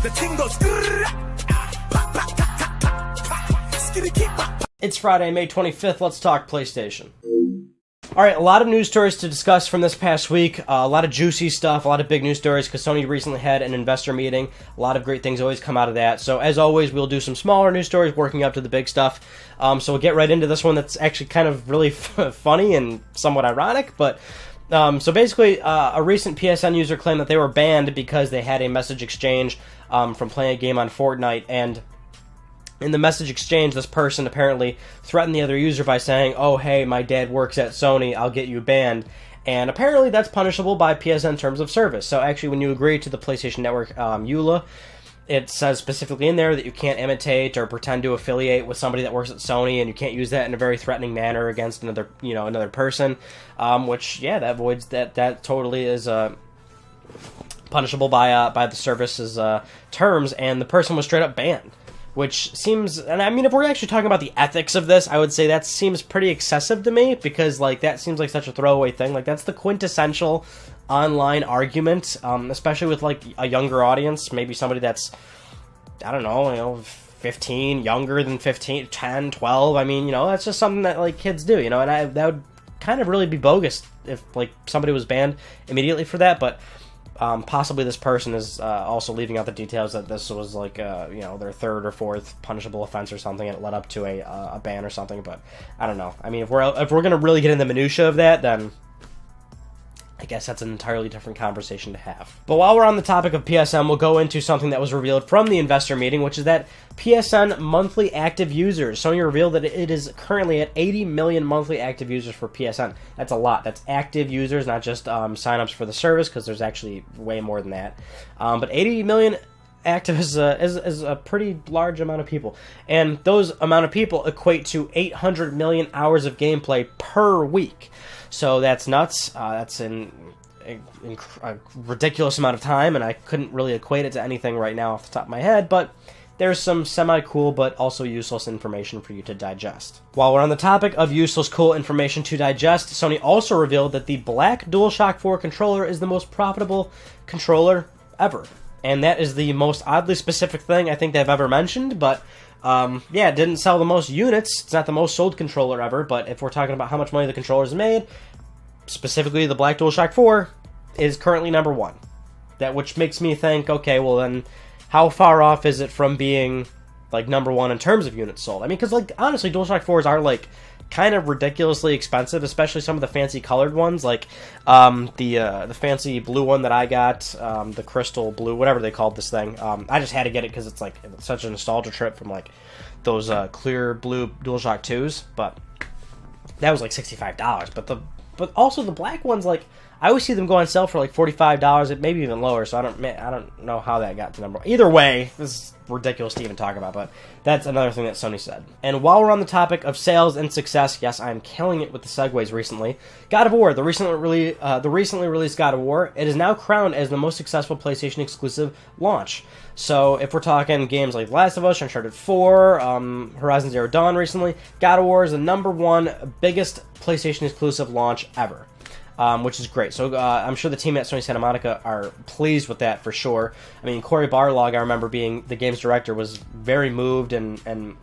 The ting goes. It's Friday, May 25th. Let's talk PlayStation. Alright, a lot of news stories to discuss from this past week. A lot of juicy stuff, a lot of big news stories, because Sony recently had an investor meeting. A lot of great things always come out of that. So, as always, we'll do some smaller news stories working up to the big stuff. So we'll get right into this one that's actually kind of really funny and somewhat ironic. But so basically, a recent PSN user claimed that they were banned because they had a message exchange from playing a game on Fortnite, and in the message exchange, this person apparently threatened the other user by saying, "Oh, hey, my dad works at Sony, I'll get you banned." And apparently that's punishable by PSN Terms of Service. So actually, when you agree to the PlayStation Network EULA, it says specifically in there that you can't imitate or pretend to affiliate with somebody that works at Sony, and you can't use that in a very threatening manner against another person. Which, yeah, that voids that totally is punishable by the service's terms, and the person was straight up banned. Which seems, and I mean, if we're actually talking about the ethics of this, I would say that seems pretty excessive to me, because, like, that seems like such a throwaway thing. Like, that's the quintessential online argument, especially with, like, a younger audience, maybe somebody that's, I don't know, 15, younger than 15, 10, 12, I mean, that's just something that, like, kids do, and that would kind of really be bogus if, like, somebody was banned immediately for that, but possibly this person is also leaving out the details that this was like their third or fourth punishable offense or something, and it led up to a ban or something. But I don't know. I mean, if we're gonna really get in the minutia of that, then I guess that's an entirely different conversation to have. But while we're on the topic of PSN, we'll go into something that was revealed from the investor meeting, which is that PSN monthly active users. Sony revealed that it is currently at 80 million monthly active users for PSN. That's a lot. That's active users, not just signups for the service, because there's actually way more than that. But 80 million active is a pretty large amount of people. And those amount of people equate to 800 million hours of gameplay per week. So that's nuts. That's a ridiculous amount of time, and I couldn't really equate it to anything right now off the top of my head, but there's some semi-cool but also useless information for you to digest. While we're on the topic of useless, cool information to digest, Sony also revealed that the black DualShock 4 controller is the most profitable controller ever. And that is the most oddly specific thing I think they've ever mentioned, but it didn't sell the most units. It's not the most sold controller ever, but if we're talking about how much money the controller's made, specifically the Black DualShock 4 is currently number one. Which makes me think, okay, well then, how far off is it from being, like, number one in terms of units sold? I mean, because, like, honestly, DualShock 4s are, like, kind of ridiculously expensive, especially some of the fancy colored ones, like the fancy blue one that I got, the crystal blue, whatever they called this thing. I just had to get it because it's like such a nostalgia trip from like those clear blue DualShock 2s, but that was like $65. But also the black ones, like, I always see them go on sale for like $45, maybe even lower, so I don't know how that got to number one. Either way, this is ridiculous to even talk about, but that's another thing that Sony said. And while we're on the topic of sales and success, yes, I'm killing it with the segues recently. God of War, the recently released God of War, it is now crowned as the most successful PlayStation exclusive launch. So if we're talking games like Last of Us, Uncharted 4, Horizon Zero Dawn recently, God of War is the number one biggest PlayStation exclusive launch ever. Which is great. So I'm sure the team at Sony Santa Monica are pleased with that for sure. I mean, Cory Barlog, I remember being the game's director, was very moved and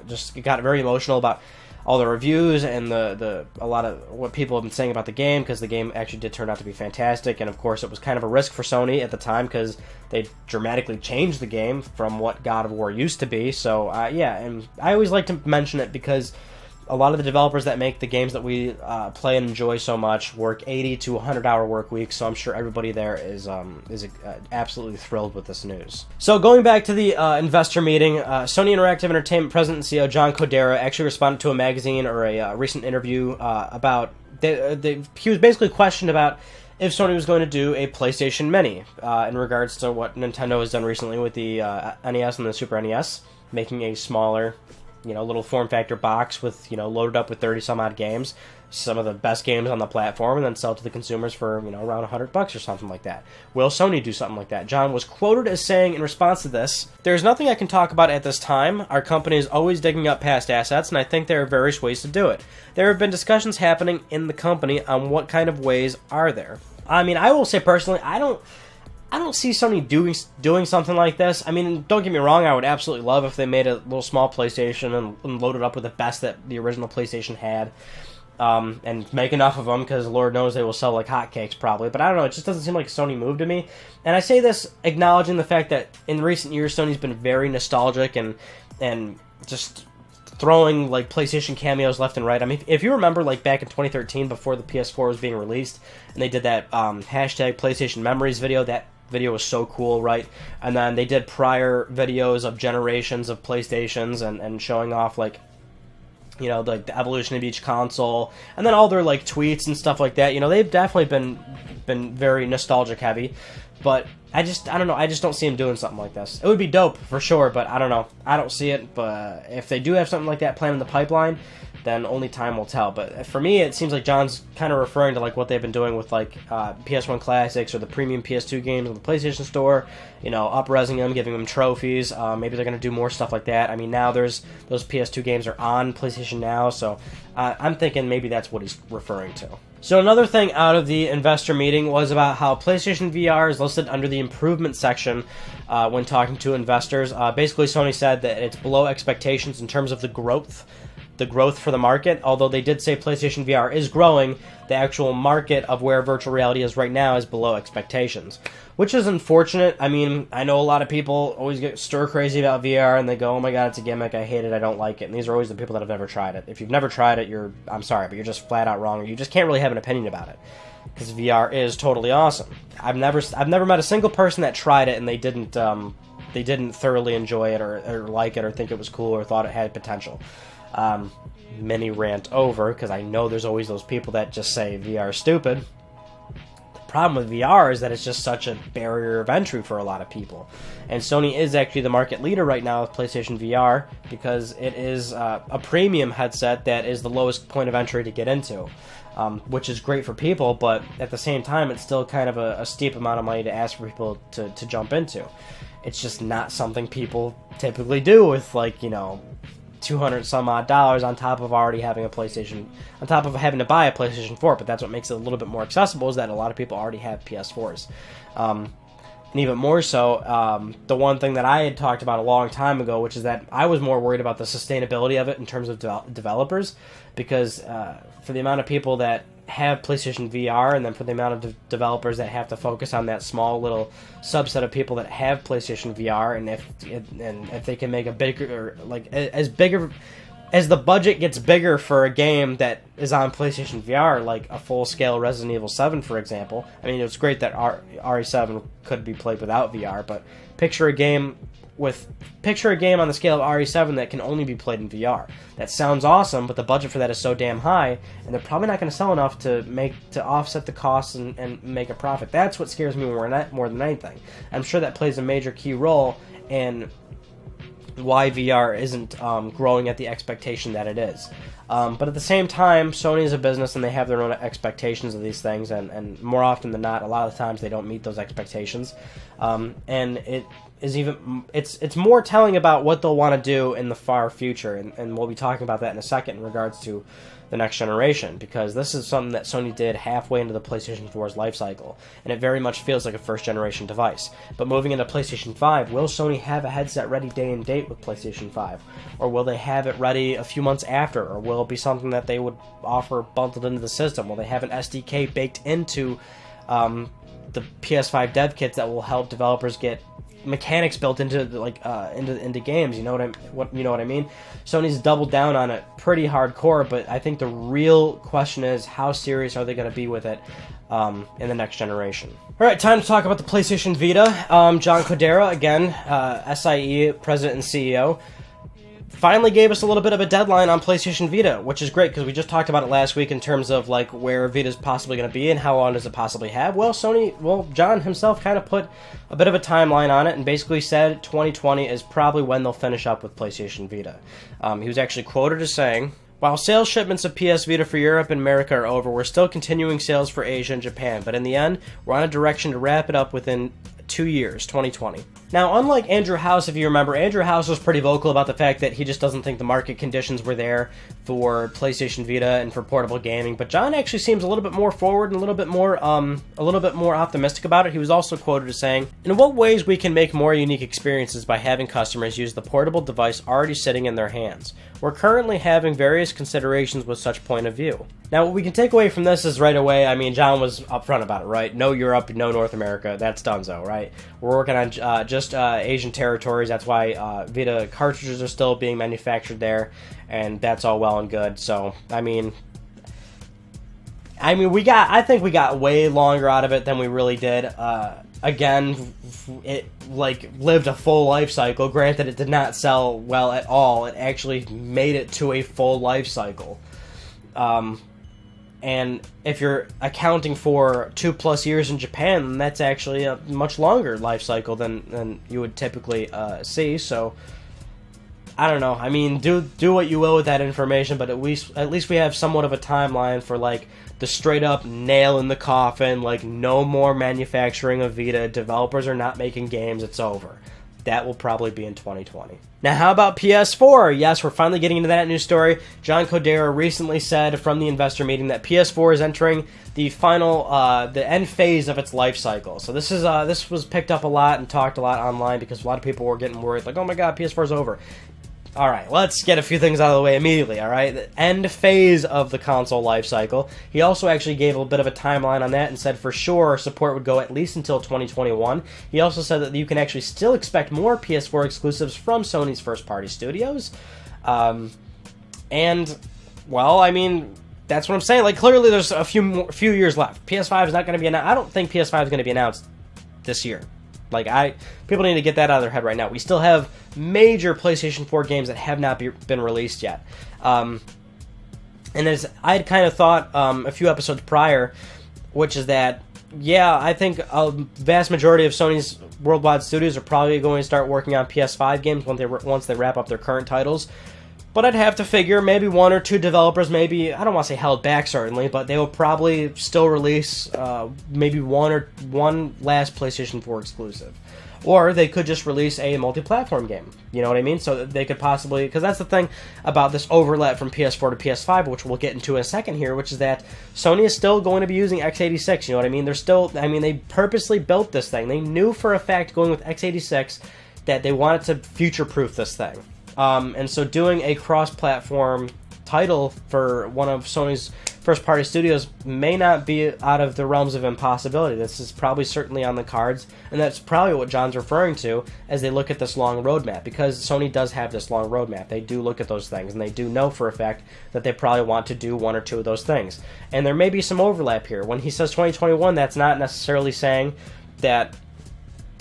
just got very emotional about all the reviews and a lot of what people have been saying about the game, because the game actually did turn out to be fantastic. And of course, it was kind of a risk for Sony at the time because they dramatically changed the game from what God of War used to be. So and I always like to mention it because a lot of the developers that make the games that we play and enjoy so much work 80 to 100-hour work weeks, so I'm sure everybody there is absolutely thrilled with this news. So going back to the investor meeting, Sony Interactive Entertainment President and CEO John Codera actually responded to a magazine or a recent interview about he was basically questioned about if Sony was going to do a PlayStation Mini in regards to what Nintendo has done recently with the NES and the Super NES, making a smaller, little form factor box with, loaded up with 30 some odd games, some of the best games on the platform, and then sell to the consumers for, around $100 or something like that. Will Sony do something like that? John was quoted as saying in response to this, "There's nothing I can talk about at this time. Our company is always digging up past assets, and I think there are various ways to do it. There have been discussions happening in the company on what kind of ways are there." I mean, I will say personally, I don't see Sony doing something like this. I mean, don't get me wrong, I would absolutely love if they made a little small PlayStation and loaded up with the best that the original PlayStation had. And make enough of them, because Lord knows they will sell like hotcakes probably. But I don't know, it just doesn't seem like a Sony move to me. And I say this acknowledging the fact that in recent years Sony's been very nostalgic and just throwing like PlayStation cameos left and right. I mean, if you remember like back in 2013 before the PS4 was being released, and they did that hashtag PlayStation Memories video, that video was so cool, right? And then they did prior videos of generations of PlayStations and showing off like, you know, like the evolution of each console, and then all their like tweets and stuff like that. You know, they've definitely been very nostalgic heavy, but I don't know, I just don't see them doing something like this. It would be dope for sure, but I don't know, I don't see it. But if they do have something like that planned in the pipeline, then only time will tell. But for me, it seems like John's kind of referring to like what they've been doing with like PS1 classics or the premium PS2 games on the PlayStation Store, you know, up-resing them, giving them trophies. Maybe they're going to do more stuff like that. I mean, now those PS2 games are on PlayStation Now, so I'm thinking maybe that's what he's referring to. So another thing out of the investor meeting was about how PlayStation VR is listed under the improvement section when talking to investors. Basically, Sony said that it's below expectations in terms of the growth for the market. Although they did say PlayStation VR is growing, the actual market of where virtual reality is right now is below expectations, which is unfortunate. I mean, I know a lot of people always get stir crazy about VR and they go, oh my god, it's a gimmick, I hate it, I don't like it. And these are always the people that have never tried it. If you've never tried it, I'm sorry, but you're just flat out wrong. You just can't really have an opinion about it, because VR is totally awesome. I've never met a single person that tried it and they didn't thoroughly enjoy it or like it or think it was cool or thought it had potential. Mini rant over, because I know there's always those people that just say VR is stupid. The problem with VR is that it's just such a barrier of entry for a lot of people. And Sony is actually the market leader right now with PlayStation VR, because it is a premium headset that is the lowest point of entry to get into, which is great for people, but at the same time it's still kind of a steep amount of money to ask for people to jump into. It's just not something people typically do with, like, you know, $200 some odd on top of already having a PlayStation, on top of having to buy a PlayStation 4. But that's what makes it a little bit more accessible, is that a lot of people already have PS4s. And even more so, the one thing that I had talked about a long time ago, which is that I was more worried about the sustainability of it in terms of developers, because for the amount of people that have PlayStation VR, and then for the amount of developers that have to focus on that small little subset of people that have PlayStation VR, and if they can make a bigger, like as bigger as the budget gets bigger for a game that is on PlayStation VR, like a full-scale Resident Evil 7, for example. I mean, it's great that RE7 could be played without VR, but picture a game on the scale of RE7 that can only be played in VR. That sounds awesome, but the budget for that is so damn high, and they're probably not going to sell enough to offset the costs and make a profit. That's what scares me more than anything. I'm sure that plays a major key role in why VR isn't growing at the expectation that it is. But at the same time, Sony is a business and they have their own expectations of these things, and more often than not, a lot of the times they don't meet those expectations. And it's more telling about what they'll want to do in the far future, and we'll be talking about that in a second in regards to the next generation, because this is something that Sony did halfway into the PlayStation 4's life cycle, and it very much feels like a first generation device. But moving into PlayStation 5, will Sony have a headset ready day and date with PlayStation 5? Or will they have it ready a few months after? Or will it be something that they would offer bundled into the system? Will they have an SDK baked into the PS5 dev kits that will help developers get mechanics built into into games? You know what I mean? Sony's doubled down on it pretty hardcore, but I think the real question is, how serious are they going to be with it in the next generation? All right, time to talk about the PlayStation Vita. John Codera, again, SIE president and CEO, finally gave us a little bit of a deadline on PlayStation Vita, which is great, because we just talked about it last week in terms of like where Vita's possibly going to be and how long does it possibly have. Well, John himself kind of put a bit of a timeline on it and basically said 2020 is probably when they'll finish up with PlayStation Vita. He was actually quoted as saying, "While sales shipments of PS Vita for Europe and America are over, we're still continuing sales for Asia and Japan, but in the end, we're on a direction to wrap it up within 2 years, 2020. Now, unlike Andrew House, if you remember, Andrew House was pretty vocal about the fact that he just doesn't think the market conditions were there for PlayStation Vita and for portable gaming. But John actually seems a little bit more forward and a little bit more optimistic about it. He was also quoted as saying, "In what ways we can make more unique experiences by having customers use the portable device already sitting in their hands. We're currently having various considerations with such point of view." Now, what we can take away from this is right away, I mean, John was upfront about it, right? No Europe, no North America, that's donezo, right? We're working on just Asian territories. That's why Vita cartridges are still being manufactured there, and that's all well and good. So, I mean, I think we got way longer out of it than we really did. Again, it lived a full life cycle. Granted, it did not sell well at all. It actually made it to a full life cycle. And if you're accounting for 2+ years in Japan, then that's actually a much longer life cycle than you would typically see. So, I don't know. I mean, do what you will with that information, but at least we have somewhat of a timeline for the straight up nail in the coffin. No more manufacturing of Vita. Developers are not making games. It's over. That will probably be in 2020. Now, how about PS4? Yes, we're finally getting into that news story. John Codera recently said from the investor meeting that PS4 is entering the final, the end phase of its life cycle. So this was picked up a lot and talked a lot online because a lot of people were getting worried, oh my god, PS4 is over. All right, let's get a few things out of the way immediately, all right? The end phase of the console life cycle. He also actually gave a bit of a timeline on that and said for sure support would go at least until 2021. He also said that you can actually still expect more PS4 exclusives from Sony's first-party studios. And, well, I mean, that's what I'm saying. Clearly there's a few years left. PS5 is not going to be announced. I don't think PS5 is going to be announced this year. People need to get that out of their head right now. We still have major PlayStation 4 games that have not been released yet. And as I had kind of thought a few episodes prior, which is that, yeah, I think a vast majority of Sony's worldwide studios are probably going to start working on PS5 games once they wrap up their current titles. But I'd have to figure maybe one or two developers, maybe, I don't want to say held back certainly, but they will probably still release maybe one last PlayStation 4 exclusive. Or they could just release a multi-platform game. You know what I mean? So that they could possibly, because that's the thing about this overlap from PS4 to PS5, which we'll get into in a second here, which is that Sony is still going to be using x86. You know what I mean? They purposely built this thing. They knew for a fact going with x86 that they wanted to future-proof this thing. And so doing a cross-platform title for one of Sony's first-party studios may not be out of the realms of impossibility. This is probably certainly on the cards, and that's probably what John's referring to as they look at this long roadmap, because Sony does have this long roadmap. They do look at those things, and they do know for a fact that they probably want to do one or two of those things. And there may be some overlap here. When he says 2021, that's not necessarily saying that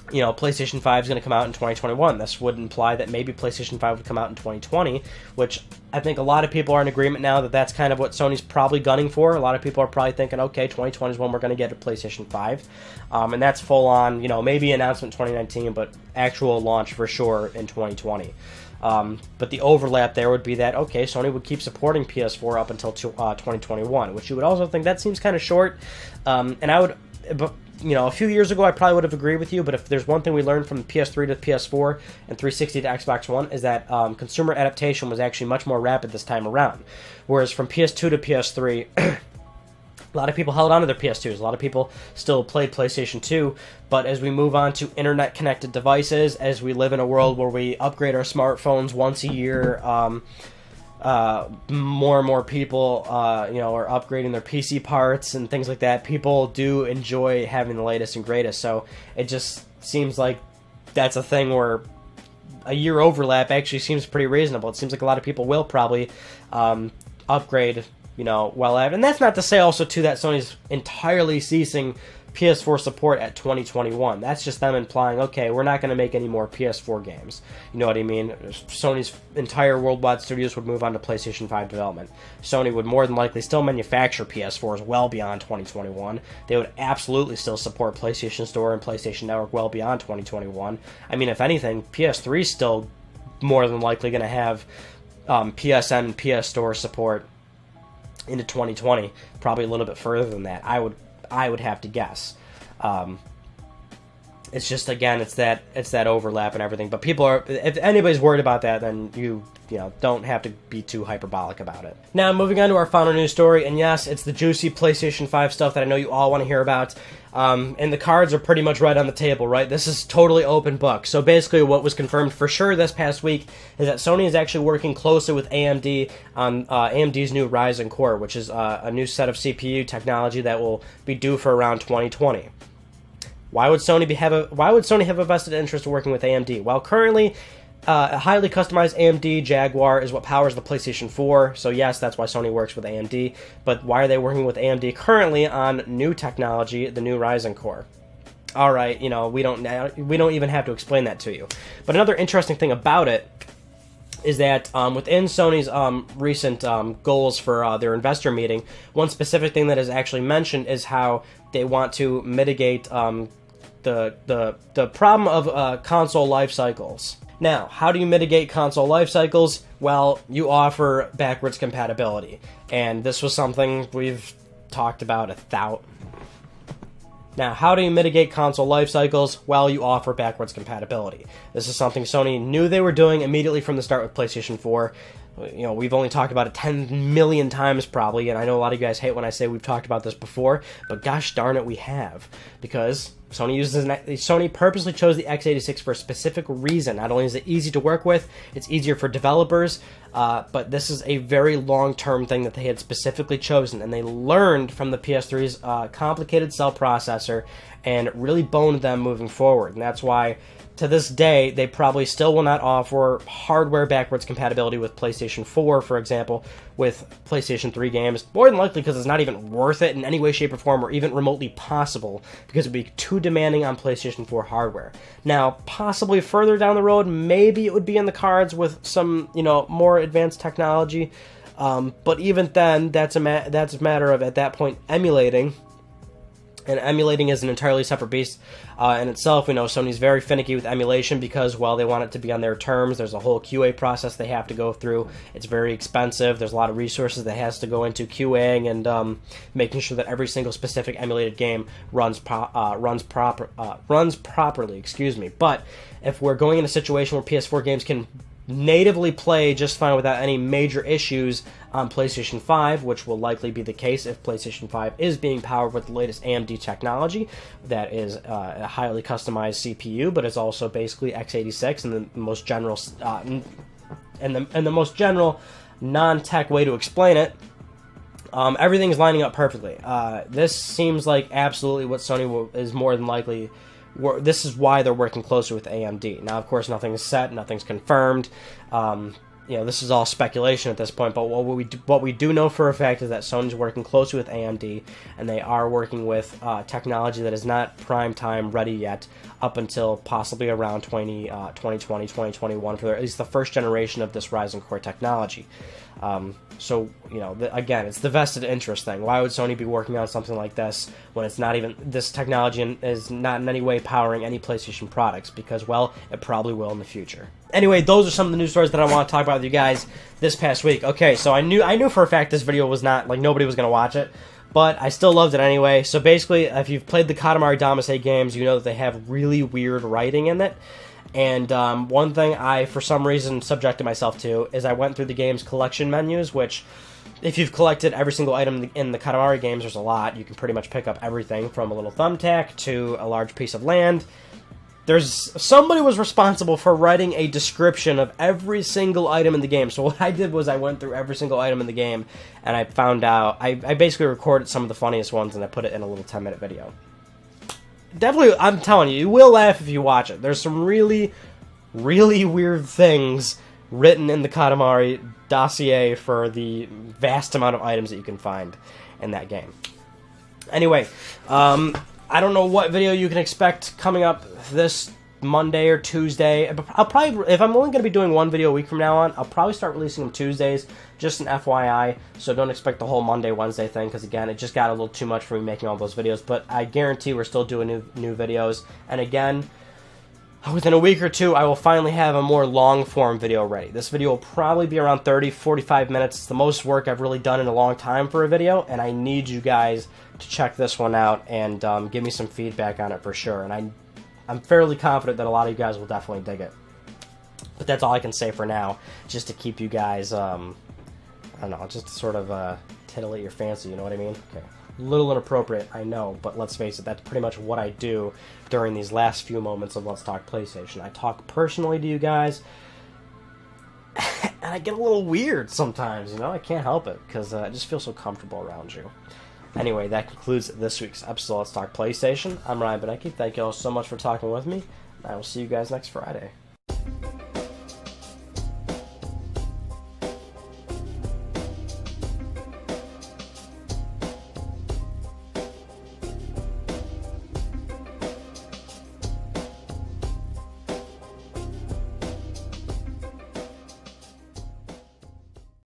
PlayStation 5 is going to come out in 2021. This would imply that maybe PlayStation 5 would come out in 2020, which I think a lot of people are in agreement now that that's kind of what Sony's probably gunning for. A lot of people are probably thinking, okay, 2020 is when we're going to get a PlayStation 5. And that's full on, maybe announcement 2019, but actual launch for sure in 2020. But the overlap there would be that, okay, Sony would keep supporting PS4 up until 2021, which you would also think that seems kind of short. And I would... a few years ago, I probably would have agreed with you, but if there's one thing we learned from PS3 to PS4 and 360 to Xbox One is that consumer adaptation was actually much more rapid this time around. Whereas from PS2 to PS3, a lot of people held on to their PS2s. A lot of people still played PlayStation 2, but as we move on to internet-connected devices, as we live in a world where we upgrade our smartphones once a year, more and more people, are upgrading their PC parts and things like that. People do enjoy having the latest and greatest, so it just seems like that's a thing where a year overlap actually seems pretty reasonable. It seems like a lot of people will probably upgrade, well after. And that's not to say also, too, that Sony's entirely ceasing PS4 support at 2021. That's just them implying, okay, we're not going to make any more PS4 games. You know what I mean? Sony's entire worldwide studios would move on to PlayStation 5 development. Sony would more than likely still manufacture PS4s well beyond 2021. They would absolutely still support PlayStation Store and PlayStation Network well beyond 2021. I mean, if anything, PS3 is still more than likely going to have PSN and PS Store support into 2020, probably a little bit further than that. I would have to guess. It's just, again, it's that overlap and everything. But people are, if anybody's worried about that, then you know, don't have to be too hyperbolic about it. Now, moving on to our final news story, and yes, it's the juicy PlayStation 5 stuff that I know you all want to hear about. And the cards are pretty much right on the table, right? This is totally open book. So basically what was confirmed for sure this past week is that Sony is actually working closely with AMD on AMD's new Ryzen core, which is a new set of CPU technology that will be due for around 2020. Why would Sony have a vested interest in working with AMD? Well, currently, a highly customized AMD Jaguar is what powers the PlayStation 4, so yes, that's why Sony works with AMD. But why are they working with AMD currently on new technology, the new Ryzen core? All right, you know, we don't even have to explain that to you. But another interesting thing about it is that within Sony's recent goals for their investor meeting, one specific thing that is actually mentioned is how they want to mitigate the problem of console life cycles. Now, how do you mitigate console life cycles? Well, you offer backwards compatibility, and this was something we've talked about Now, how do you mitigate console life cycles? Well, you offer backwards compatibility. This is something Sony knew they were doing immediately from the start with PlayStation 4. You know, we've only talked about it 10 million times probably, and I know a lot of you guys hate when I say we've talked about this before, but gosh darn it, we have. Because Sony purposely chose the x86 for a specific reason. Not only is it easy to work with, it's easier for developers, but this is a very long-term thing that they had specifically chosen, and they learned from the PS3's complicated cell processor and really boned them moving forward. And that's why, to this day, they probably still will not offer hardware backwards compatibility with PlayStation 4, for example, with PlayStation 3 games. More than likely because it's not even worth it in any way, shape, or form, or even remotely possible, because it would be too demanding on PlayStation 4 hardware. Now, possibly further down the road, maybe it would be in the cards with some, you know, more advanced technology. But even then, that's a matter of, at that point, emulating. And emulating is an entirely separate beast in itself. We know Sony's very finicky with emulation because, well, they want it to be on their terms. There's a whole QA process they have to go through. It's very expensive. There's a lot of resources that has to go into QAing and making sure that every single specific emulated game runs properly. Excuse me. But if we're going in a situation where PS4 games can natively play just fine without any major issues on PlayStation 5, which will likely be the case if PlayStation 5 is being powered with the latest AMD technology that is a highly customized CPU, but it's also basically x86 in the most general the most general non-tech way to explain it. Everything is lining up perfectly. This seems like absolutely what Sony is more than likely. This is why they're working closer with AMD. Now, of course, nothing is set, nothing's confirmed. You know, this is all speculation at this point, but what we do know for a fact is that Sony's working closely with AMD, and they are working with technology that is not prime time ready yet, up until possibly around 2020, 2021, for at least the first generation of this Ryzen core technology. So, you know, again, it's the vested interest thing. Why would Sony be working on something like this when it's not even, this technology is not in any way powering any PlayStation products? Because, well, it probably will in the future. Anyway, those are some of the news stories that I want to talk about with you guys this past week. Okay, so I knew for a fact this video was not, like, nobody was going to watch it, but I still loved it anyway. So basically, if you've played the Katamari Damacy games, you know that they have really weird writing in it. And one thing I, for some reason, subjected myself to is I went through the game's collection menus, which, if you've collected every single item in the Katamari games, there's a lot. You can pretty much pick up everything from a little thumbtack to a large piece of land. Somebody was responsible for writing a description of every single item in the game. So what I did was I went through every single item in the game, and I found out, I basically recorded some of the funniest ones, and I put it in a little 10-minute video. Definitely, I'm telling you, you will laugh if you watch it. There's some really, really weird things written in the Katamari dossier for the vast amount of items that you can find in that game. Anyway, I don't know what video you can expect coming up this Monday or Tuesday. I'll probably, if I'm only going to be doing one video a week from now on, I'll probably start releasing them Tuesdays, just an FYI, so don't expect the whole Monday, Wednesday thing, because again, it just got a little too much for me making all those videos, but I guarantee we're still doing new videos, and again, within a week or two, I will finally have a more long-form video ready. This video will probably be around 30-45 minutes. It's the most work I've really done in a long time for a video, and I need you guys to check this one out and give me some feedback on it for sure, and I'm fairly confident that a lot of you guys will definitely dig it. But that's all I can say for now, just to keep you guys, I don't know, just to sort of titillate your fancy, you know what I mean? Okay. A little inappropriate, I know, but let's face it, that's pretty much what I do during these last few moments of Let's Talk PlayStation. I talk personally to you guys, and I get a little weird sometimes, you know? I can't help it, because I just feel so comfortable around you. Anyway, that concludes this week's episode of Let's Talk PlayStation. I'm Ryan Benecki. Thank you all so much for talking with me. I will see you guys next Friday.